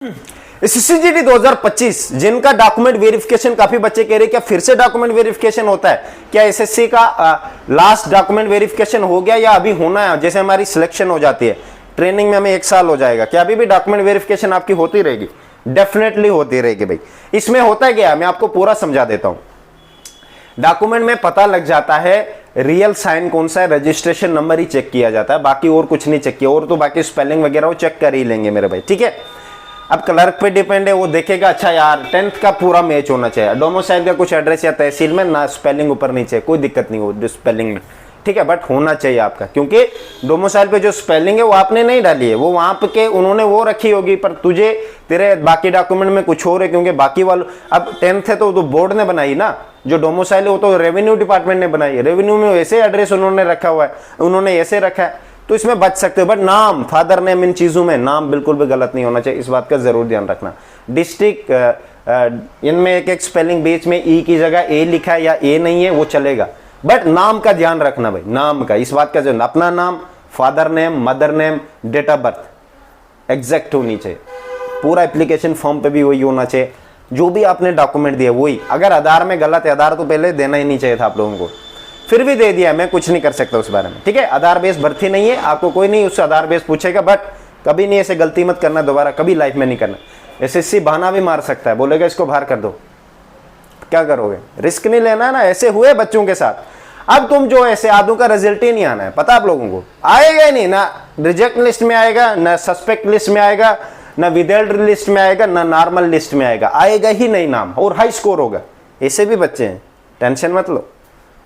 सीसीजीडी 2025 जिनका document verification काफी बच्चे कह रहे हैं क्या फिर से डॉक्यूमेंट वेरिफिकेशन होता है, क्या एसएससी का लास्ट डॉक्यूमेंट वेरिफिकेशन हो गया या अभी होना है? जैसे हमारी सिलेक्शन हो जाती है, ट्रेनिंग में हमें 1 साल हो जाएगा, क्या अभी भी डॉक्यूमेंट वेरिफिकेशन आपकी होती रहेगी? डेफिनेटली होती रहेगी भाई। इसमें होता है क्या, मैं आपको पूरा समझा देता हूं। डॉक्यूमेंट में पता लग जाता है रियल साइन कौन सा है, रजिस्ट्रेशन नंबर ही चेक किया जाता है, बाकी और कुछ नहीं चेक किया, और तो बाकी स्पेलिंग वगैरह वो चेक कर ही लेंगे मेरे भाई, ठीक है। अब क्लर्क पे डिपेंड है, वो देखेगा अच्छा यार 10th का पूरा मैच होना चाहिए, डोमिसाइल का कुछ एड्रेस या तहसील में ना स्पेलिंग ऊपर नीचे, कोई दिक्कत नहीं हो स्पेलिंग में, ठीक है, बट होना चाहिए आपका, क्योंकि डोमिसाइल पे जो स्पेलिंग है वो आपने नहीं डाली है, वो वहां पे के उन्होंने वो रखी होगी, पर तुझे तेरे बाकी डॉक्यूमेंट में कुछ और है, क्योंकि बाकी वालों अब 10th है तो बोर्ड ने बनाई ना, जो डोमिसाइल है वो तो रेवेन्यू डिपार्टमेंट ने बनाई है, रेवेन्यू में वैसे एड्रेस उन्होंने रखा हुआ है, उन्होंने ऐसे रखा है, तो इसमें बच सकते हो। बट नाम, फादर नेम, इन चीजों में नाम बिल्कुल भी गलत नहीं होना चाहिए, इस बात का जरूर ध्यान रखना। डिस्ट्रिक्ट इनमें एक स्पेलिंग बीच में ई की जगह ए लिखा है या ए नहीं है वो चलेगा, बट नाम का ध्यान रखना भाई, नाम का, इस बात का जो अपना नाम, father name, mother name, date of birth exact होनी चाहिए, पूरा एप्लीकेशन फॉर्म पे भी वही होना चाहिए, जो भी आपने डॉक्यूमेंट दिया वही। अगर आधार में गलत है, आधार तो पहले देना ही नहीं चाहिए था आप लोगों को, फिर भी दे दिया, मैं कुछ नहीं कर सकता उस बारे में, ठीक है। आधार बेस भर्ती नहीं है, आपको कोई नहीं उससे आधार बेस पूछेगा, बट कभी नहीं ऐसे गलती मत करना दोबारा, कभी लाइफ में नहीं करना। एसएससी बहाना भी मार सकता है, बोलेगा इसको बाहर कर दो, क्या करोगे? रिस्क नहीं लेना ना, ऐसे हुए बच्चों के साथ। अब तुम जो ऐसे आदों का रिजल्ट ही नहीं आना है, पता आप लोगों को, आएगा ही नहीं ना, रिजेक्ट लिस्ट में आएगा ना, सस्पेक्ट लिस्ट में आएगा ना, विदेल्ड लिस्ट में आएगा ना, नॉर्मल लिस्ट में आएगा, आएगा ही नहीं नाम, और हाई स्कोर होगा। ऐसे भी बच्चे हैं, टेंशन मत लो।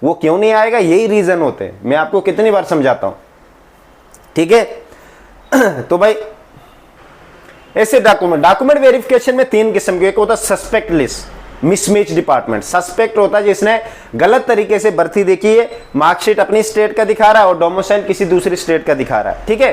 वो क्यों नहीं आएगा, यही रीजन होते हैं, मैं आपको कितनी बार समझाता हूं, ठीक है। तो भाई ऐसे डॉक्यूमेंट वेरिफिकेशन में 3 किस्म के, एक होता है suspect list, mismatch department. Suspect होता है जिसने गलत तरीके से भर्ती देखी है, मार्कशीट अपनी स्टेट का दिखा रहा है और डोमिसाइल किसी दूसरी स्टेट का दिखा रहा है, ठीक है,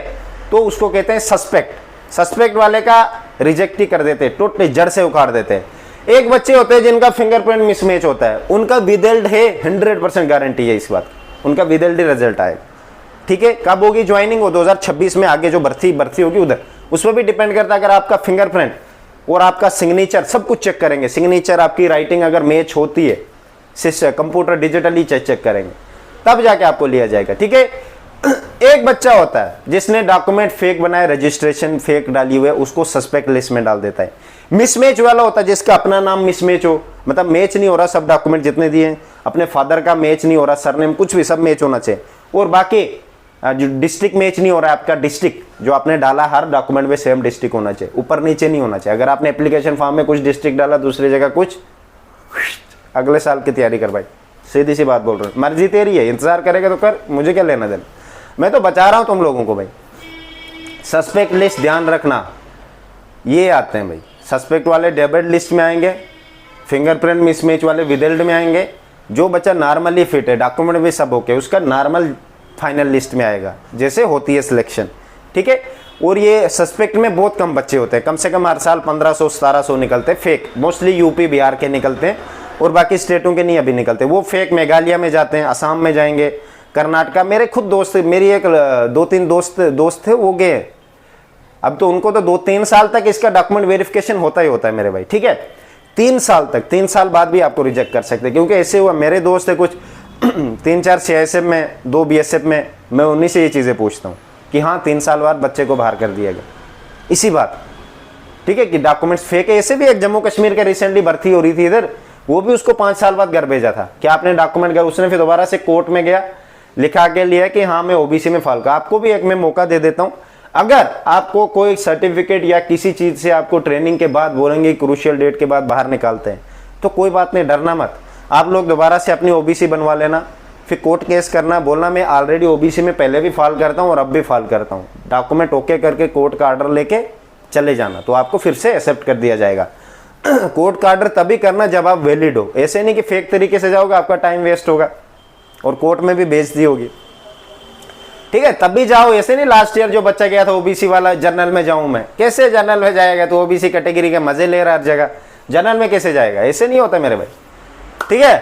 तो उसको कहते हैं सस्पेक्ट। सस्पेक्ट वाले का रिजेक्ट ही कर देते हैं, टोटली जड़ से उखाड़ देते हैं। एक बच्चे होते हैं जिनका फिंगरप्रिंट मिसमैच होता है, उनका विदेल्ड है, 100% गारंटी है इस बात, उनका विदेल्ड रिजल्ट आएगा, ठीक है। कब होगी ज्वाइनिंग? वो 2026 में, आगे जो भर्ती होगी उधर, उस पर भी डिपेंड करता है। अगर आपका फिंगरप्रिंट और आपका सिग्नेचर सब कुछ चेक करेंगे, सिग्नेचर आपकी राइटिंग अगर मैच होती है, कंप्यूटर डिजिटली चेक करेंगे, तब जाके आपको लिया जाएगा, ठीक है। एक बच्चा होता है जिसने डॉक्यूमेंट फेक बनाए, रजिस्ट्रेशन फेक डाली हुई है, उसको सस्पेक्ट लिस्ट में डाल देता है। मिसमैच वाला होता है जिसका अपना नाम मिसमैच हो, मतलब मैच नहीं हो रहा, सब डॉक्यूमेंट जितने दिए हैं, अपने फादर का मैच नहीं हो रहा, सरनेम कुछ भी, सब मैच होना चाहिए, और बाकी जो डिस्ट्रिक्ट मैच नहीं हो रहा है, आपका डिस्ट्रिक्ट जो आपने डाला हर डॉक्यूमेंट में सेम डिस्ट्रिक्ट होना चाहिए, ऊपर नीचे नहीं होना चाहिए। अगर आपने एप्लीकेशन फॉर्म में कुछ डिस्ट्रिक्ट डाला, दूसरी जगह कुछ, अगले साल की तैयारी कर भाई, सीधी सी बात बोल रहा हूँ, मर्जी तेरी है, इंतजार करेगा तो कर, मुझे क्या लेना देना, मैं तो बचा रहा हूं तुम लोगों को भाई। सस्पेक्ट लिस्ट ध्यान रखना, ये आते हैं भाई, सस्पेक्ट वाले डेबिट लिस्ट में आएंगे, फिंगरप्रिंट मिसमैच वाले विदेल्ड में आएंगे, जो बच्चा नॉर्मली फिट है, डॉक्यूमेंट भी सब ओके, उसका नॉर्मल फाइनल लिस्ट में आएगा, जैसे होती है सिलेक्शन, ठीक है। और ये सस्पेक्ट में बहुत कम बच्चे होते हैं, कम से कम हर साल 1500-1700 निकलते हैं फेक, मोस्टली यूपी बिहार के निकलते हैं, और बाकी स्टेटों के नहीं अभी निकलते, वो फेक मेघालय में जाते हैं, असम में जाएंगे, कर्नाटका। मेरे खुद दोस्त, मेरी एक 2-3 दोस्त थे, वो गए, अब तो उनको तो 2-3 साल तक इसका डॉक्यूमेंट वेरिफिकेशन होता ही होता है मेरे भाई, ठीक है। 3 साल तक, 3 साल बाद भी आपको रिजेक्ट कर सकते हैं, क्योंकि ऐसे हुआ, मेरे दोस्त है कुछ 3-4 सीआईएसएफ में, 2 बीएसएफ में, मैं उन्हीं से ये चीज़ें पूछता हूँ कि हाँ 3 साल बाद बच्चे को बाहर कर दिया गया, इसी बात, ठीक है, कि डॉक्यूमेंट्स फेक है। ऐसे भी एक जम्मू कश्मीर का रिसेंटली भर्ती हो रही थी इधर, वो भी उसको 5 साल बाद घर भेजा था कि आपने डॉक्यूमेंट कर, उसने फिर दोबारा से कोर्ट में गया, लिखा के लिया कि हाँ मैं ओबीसी में फाल का। आपको भी एक मैं मौका दे देता हूं, अगर आपको कोई सर्टिफिकेट या किसी चीज से आपको ट्रेनिंग के बाद बोलेंगे क्रूशियल डेट के बाद बाहर निकालते हैं, तो कोई बात नहीं, डरना मत, आप लोग दोबारा से अपनी ओबीसी बनवा लेना, फिर कोर्ट केस करना, बोलना मैं ऑलरेडी ओबीसी में पहले भी फाल करता हूं और अब भी फाल करता हूं, डॉक्यूमेंट ओके करके कोर्ट का ऑर्डर लेके चले जाना, तो आपको फिर से एक्सेप्ट कर दिया जाएगा। कोर्ट का ऑर्डर तभी करना जब आप वैलिड हो, ऐसे नहीं कि फेक तरीके से जाओगे, आपका टाइम वेस्ट होगा और कोर्ट में भी बेइज्जती होगी, ठीक है, तब भी जाओ। ऐसे नहीं लास्ट ईयर जो बच्चा गया था ओबीसी वाला, जनरल में जाऊं मैं, कैसे जनरल में जाएगा, तो ओबीसी कैटेगरी के मजे ले रहा हर जगह, जनरल में कैसे जाएगा, ऐसे नहीं होता मेरे भाई, ठीक है।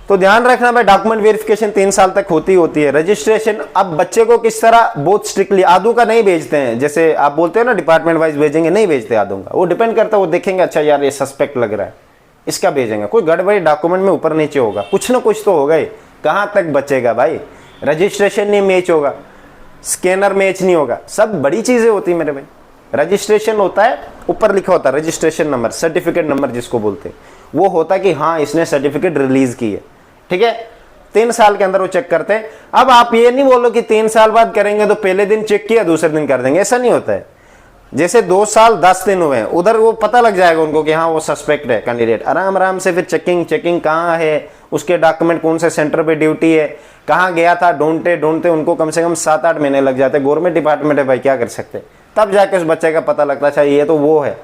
तो ध्यान रखना भाई, डॉक्यूमेंट वेरिफिकेशन 3 साल तक होती है। रजिस्ट्रेशन अब बच्चे को किस तरह बहुत स्ट्रिक्टली आदू का नहीं भेजते हैं, जैसे आप बोलते हो ना डिपार्टमेंट वाइज भेजेंगे, नहीं भेजते आदू का, वो डिपेंड करता है, वो देखेंगे अच्छा यार ये सस्पेक्ट लग रहा है, इसका भेजेंगे। कोई गड़बड़ी डॉक्यूमेंट में ऊपर नीचे होगा, कुछ ना कुछ तो होगा ही, कहाँ तक बचेगा भाई। रजिस्ट्रेशन नहीं मैच होगा, स्कैनर मैच नहीं होगा, सब बड़ी चीजें होती है मेरे भाई। रजिस्ट्रेशन होता है, ऊपर लिखा होता है रजिस्ट्रेशन नंबर, सर्टिफिकेट नंबर जिसको बोलते हैं, वो होता है कि हाँ इसने सर्टिफिकेट रिलीज की है, ठीक है। 3 साल के अंदर वो चेक करते हैं। अब आप ये नहीं बोलो कि 3 साल बाद करेंगे तो पहले दिन चेक किया दूसरे दिन कर देंगे, ऐसा नहीं होता है। जैसे 2 साल 10 दिन हुए हैं, उधर वो पता लग जाएगा उनको कि हाँ वो सस्पेक्ट है कैंडिडेट, आराम आराम से फिर चेकिंग कहाँ है, उसके डॉक्यूमेंट कौन से सेंटर पे ड्यूटी है, कहाँ गया था, ढूंढते उनको कम से कम 7-8 महीने लग जाते। गवर्नमेंट डिपार्टमेंट है भाई, क्या कर सकते, तब जाके उस बच्चे का पता लगता है ये तो वो है।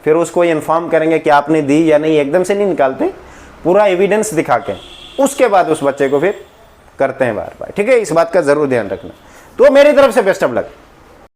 फिर उसको इन्फॉर्म करेंगे कि आपने दी या नहीं, एकदम से नहीं निकालते, पूरा एविडेंस दिखा के उसके बाद उस बच्चे को फिर करते हैं बार, ठीक है। इस बात का जरूर ध्यान रखना। तो मेरी तरफ से बेस्ट ऑफ लक।